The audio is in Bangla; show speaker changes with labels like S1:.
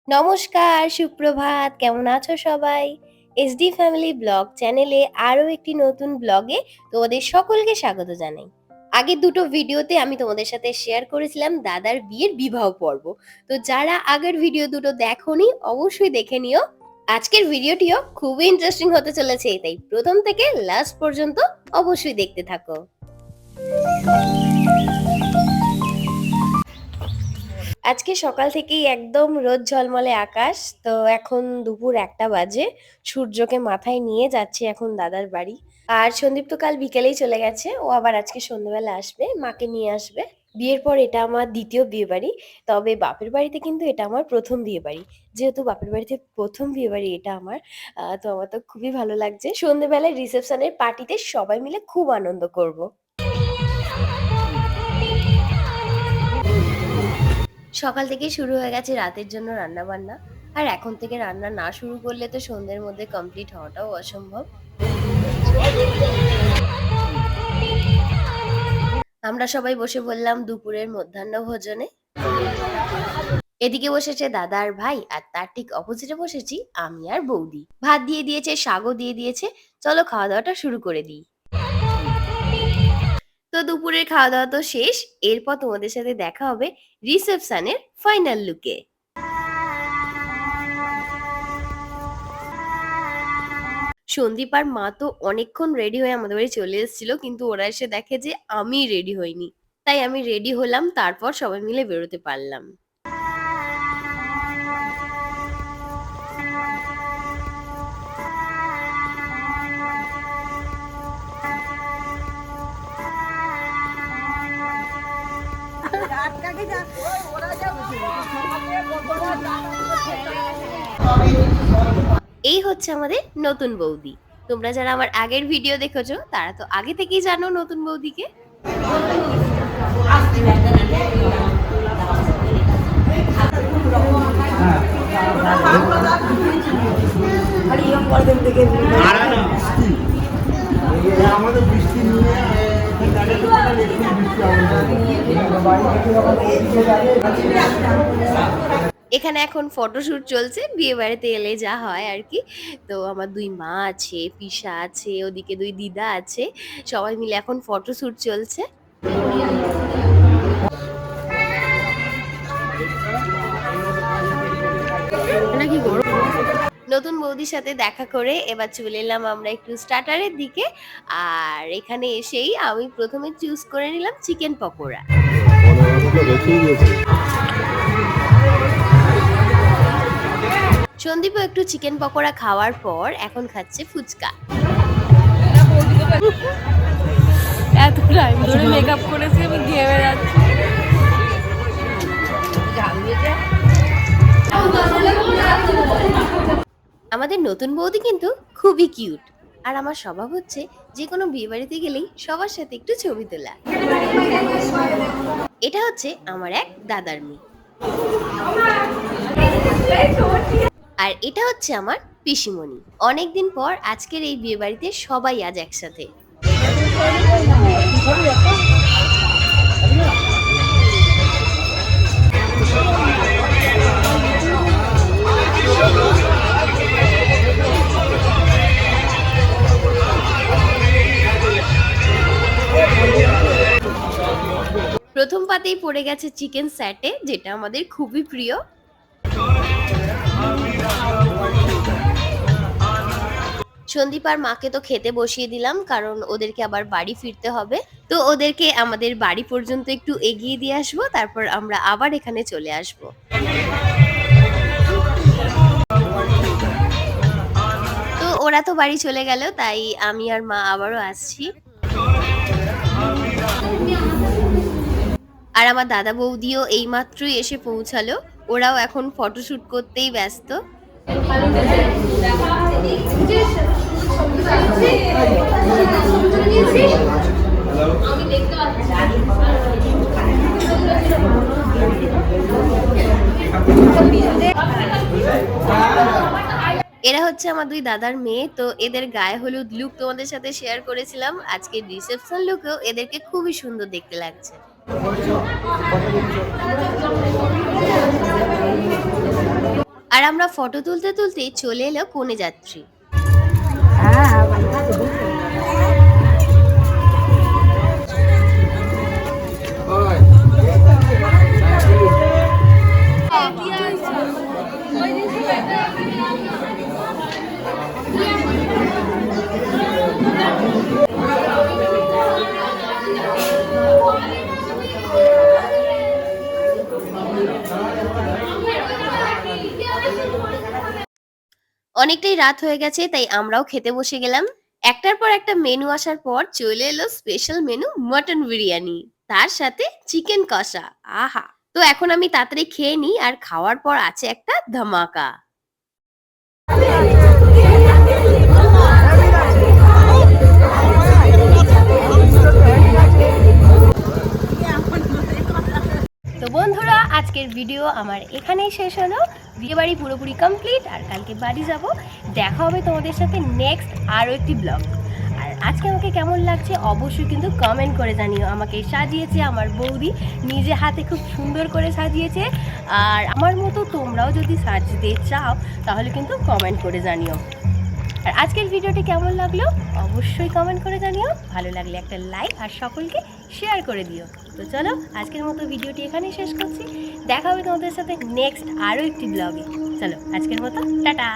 S1: নমস্কার, সুপ্রভাত। কেমন আছো সবাই? এসডি ফ্যামিলি ব্লগ চ্যানেলে আরো একটি নতুন ব্লগে তোমাদের সকলকে স্বাগত জানাই। আগের দুটো ভিডিওতে আমি তোমাদের সাথে শেয়ার করেছিলাম দাদার বিয়ের বিবাহ পর্ব। তো যারা আগের ভিডিও দুটো দেখোনি অবশ্যই দেখে নিও। আজকের ভিডিওটিও খুবই ইন্টারেস্টিং হতে চলেছে, তাই প্রথম থেকে লাস্ট পর্যন্ত অবশ্যই দেখতে থাকো। আজকে সকাল থেকেই একদম রোদ ঝলমলে আকাশ। তো এখন দুপুর ১টা বাজে। সূর্যকে মাথায় নিয়ে যাচ্ছি এখন দাদার বাড়ি। আর সন্দীপ তো কাল বিকেলেই চলে গেছে। ও আবার আজকে সন্ধ্যেবেলা আসবে, মাকে নিয়ে আসবে। বিয়ের পর এটা আমার দ্বিতীয় বিয়েবাড়ি। তবে বাপের বাড়িতে কিন্তু এটা আমার ১ম বিয়েবাড়ি। যেহেতু বাপের বাড়িতে ১ম বিয়েবাড়ি এটা আমার, তো আমার তো খুবই ভালো লাগছে। সন্ধ্যেবেলায় রিসেপশনের পার্টিতে সবাই মিলে খুব আনন্দ করব। সকাল থেকেই শুরু হয়ে গেছে রাতের জন্য রান্নাবান্না। আর এখন থেকে রান্না না শুরু করলে তো সন্ধ্যের মধ্যে কমপ্লিট হওয়াটাও অসম্ভব। আমরা সবাই বসে পড়লাম দুপুরের মধ্যাহ্ন ভোজনে। এদিকে বসেছে দাদা আর ভাই, আর তার ঠিক অপোজিটে বসেছি আমি আর বৌদি। ভাত দিয়ে দিয়েছে, শাকও দিয়ে দিয়েছে। চলো খাওয়া দাওয়াটা শুরু করে দিই। তো দুপুরের খাওয়া দাওয়া তো শেষ। এরপর তোমাদের সাথে দেখা হবে রিসেপশনের ফাইনাল লুকে। সন্দীপ আর মা তো অনেকক্ষণ রেডি হয়ে আমাদের বাড়ি চলে এসেছিল, কিন্তু ওরা এসে দেখে যে আমি রেডি হইনি। তাই আমি রেডি হলাম, তারপর সবাই মিলে বেরোতে পারলাম। এই হচ্ছে আমাদের নতুন বৌদি। তোমরা যারা আমার আগের ভিডিও দেখেছো তারা তো আগে থেকেই জানো নতুন বৌদিকে। এখানে এখন ফটোশুট চলছে, বিয়ে বাড়িতে এলে যা হয় আর কি। তো আমার দুই মা আছে, পিসা আছে, ওদিকে দুই দিদা আছে। সবাই মিলে এখন ফটোশুট চলছে। নতুন বৌদির সাথে দেখা করে এবার চলে এলাম আমরা একটু স্টার্টারের দিকে। আর এখানে এসেই আমি প্রথমে চুজ করে নিলাম চিকেন পকোড়া। সন্দীপও একটু চিকেন পকোড়া খাওয়ার পর এখন খাচ্ছে ফুচকা।
S2: এত টাইম ধরে মেকআপ করেছি, আমি ঘেমে যাচ্ছি।
S1: আমাদের নতুন বৌদি কিন্তু খুবই কিউট। আর আমার স্বভাব হচ্ছে যে কোনো বিয়ে বাড়িতে গেলেই সবার সাথে একটু ছবি তোলা। এটা হচ্ছে আমার এক দাদার মেয়ে। আর এটা হচ্ছে আমার পিসিমণি। অনেকদিন পর আজকের এই বিয়ে বাড়িতে সবাই আজ একসাথে। প্রথম পাতেই পড়ে গেছে চিকেন স্যাটে, যেটা আমাদের খুবই প্রিয়। সন্দীপ আর মাকে তো খেতে বসিয়ে দিলাম, কারণ ওদেরকে আবার বাড়ি ফিরতে হবে। তো ওদেরকে আমাদের বাড়ি পর্যন্ত একটু এগিয়ে দিয়ে আসবো, তারপর আমরা আবার এখানে চলে আসবো। তো ওরা তো বাড়ি চলে গেল, তাই আমি আর মা আবারও আসছি। আর আমার দাদা বৌদিও এইমাত্রই এসে পৌঁছালো। ওরাও এখন ফটোশুট করতেই ব্যস্ত। এরা হচ্ছে আমার দুই দাদার মেয়ে। তো এদের গায়ে হলুদ লুক তোমাদের সাথে শেয়ার করেছিলাম। আজকে রিসেপশন লুকেও এদেরকে খুবই সুন্দর দেখতে লাগছে। আমরা ফটো তুলতে তুলতে চলে এলো কনে যাত্রী। অনেকটাই রাত হয়ে গেছে, তাই আমরাও খেতে বসে গেলাম। একটার পর একটা মেনু আসার পর চলে এলো স্পেশাল মেনু মটন বিরিয়ানি, তার সাথে চিকেন কষা। আহা! তো এখন আমি তাড়াতাড়ি খেয়ে নিই, আর খাওয়ার পর আছে একটা ধামাকা। তো বন্ধুরা, আজকের ভিডিও আমার এখানেই শেষ হলো। বিয়েবাড়ি পুরোপুরি কমপ্লিট, আর কালকে বাড়ি যাব। দেখা হবে তোমাদের সাথে নেক্সট আরও একটি ব্লগ। আর আজকে আমাকে কেমন লাগছে অবশ্যই কিন্তু কমেন্ট করে জানিও। আমাকে সাজিয়েছে আমার বৌদি, নিজে হাতে খুব সুন্দর করে সাজিয়েছে। আর আমার মতো তোমরাও যদি সাজতে চাও তাহলে কিন্তু কমেন্ট করে জানিও। আর আজকের ভিডিওটি কেমন লাগলো অবশ্যই কমেন্ট করে জানিও। ভালো লাগলে একটা লাইক আর সকলকে শেয়ার করে দিও। তো চলো, আজকের মতো ভিডিওটি এখানেই শেষ করছি। দেখা হবে তোমাদের সাথে নেক্সট আরও একটি ব্লগে। চলো, আজকের মতো টাটা।